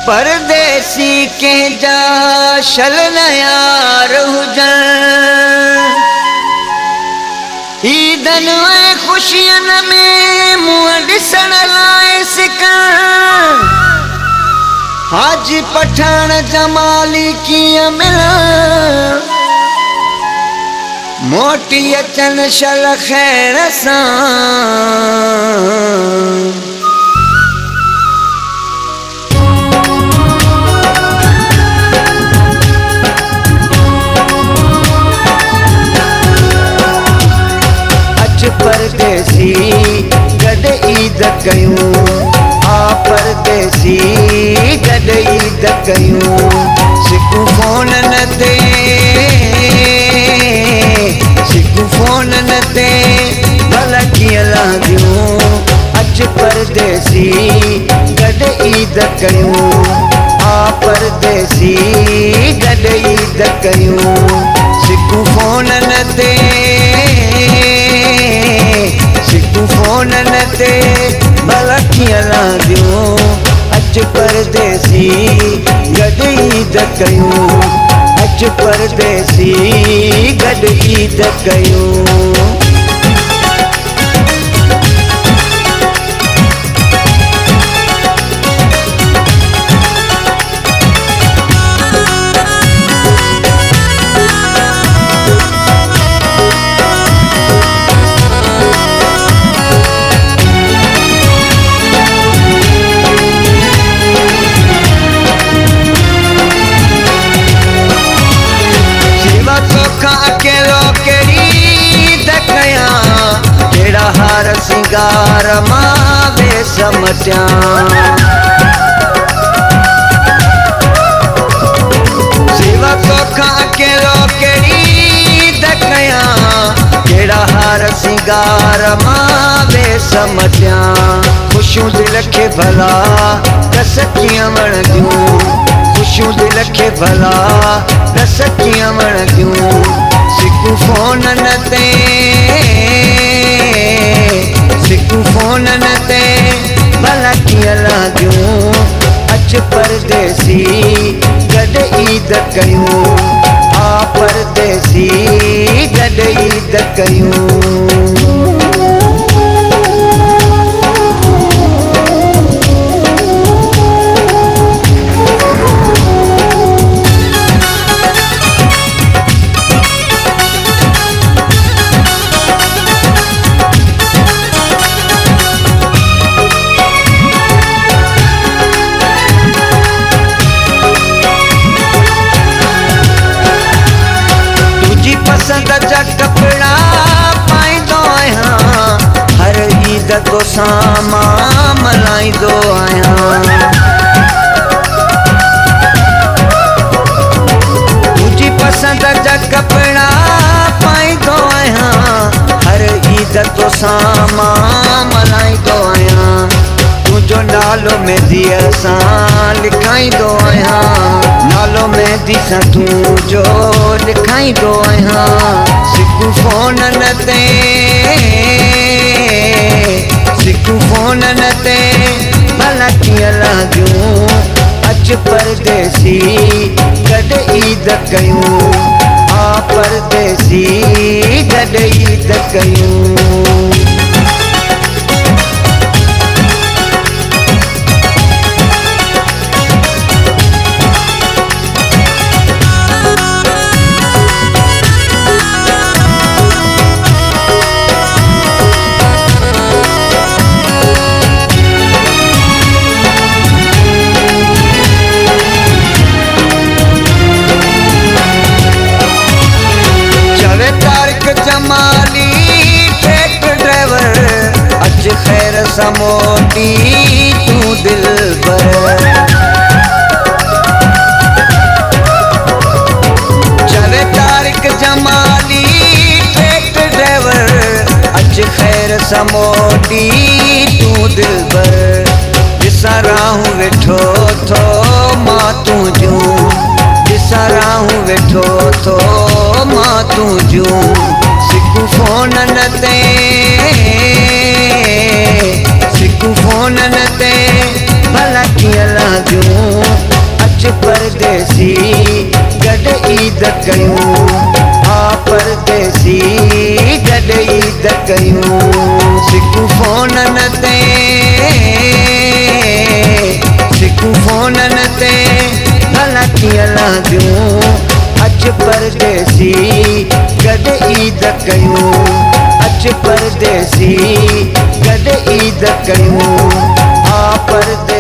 परदेसी के जा शल यार हुजन ईदन ऐं खुशियन में मुंह ॾिसण लाइ सिकण हाजी पठान जमाली कीअं मिलण मोटी अचन शल खैर सां परदेसी गड ईद कयूं आ परदेसी गड ईद कयूं सिकू फोन न ते भला कीअं लहंदियूं अच परदेसी गड ईद कयूं आ परदेसी गड ईद कयूं सिकू फोन न ते फोन न ते भला कीअं लहंदियूं अच परदेसी गड ईद कयूं अच परदेसी गड ईद कयूं हार सिंगार मां बेसमटियां सिवा तोखां अकेलो कहिड़ी दकयां कहिड़ा हार सिंगार मां बेसमटियां खुशियूं दिल खे भला रस कीअं वणंदियूं खुशियूं दिल खे भला रस कीअं वणंदियूं सिकू फोन न ते सिकू फोन न ते भला कीअं लहंदियूं अच परदेसी गड ईद कयूं आ परदेसी गड ईद कयूं पसंद जा कपड़ा पाईंदो आहियां हर ईद तो सामान मल्हाईंदो आहियां तुंहिंजी पसंद जा कपड़ा पाईंदो आहियां हर ईद तो सामान मल्हाईंदो आहियां तुंहिंजो नालो मेहंदीअ सां लिखाईंदो आहियां नालो मेहंदी सां तुंहिंजो लिखाईंदो आहियां सिकू फोन न ते सिकू फोन न ते भला कीअं लहंदियूं अच परदेसी गड ईद कयूं आ परदेसी गड ईद कयूं जमाली ट्रैक्टर ड्राइवर अच खैर सां मोटी तूं दिलबर चले तारिक जमाली ट्रैक्टर ड्राइवर अच खैर सां मोटी तूं दिलबर ॾिसां राहूं वेठो थो मां तुंहिंजूं ॾिसां राहूं वेठो थो मां तुंहिंजूं सिकू फोन न ते सिकू फोन न ते भला कीअं लहंदियूं परदेसी गॾ ईद कयूं, आ परदेसी गॾ ईद कयूं। सिकूं फ़ोनन ते, सिकूं फ़ोनन ते भला कीअं लहंदियूं। अच परदेसी गॾ ईद कयूं, अच परदेसी गॾ ईद कयूं। आ परदेसी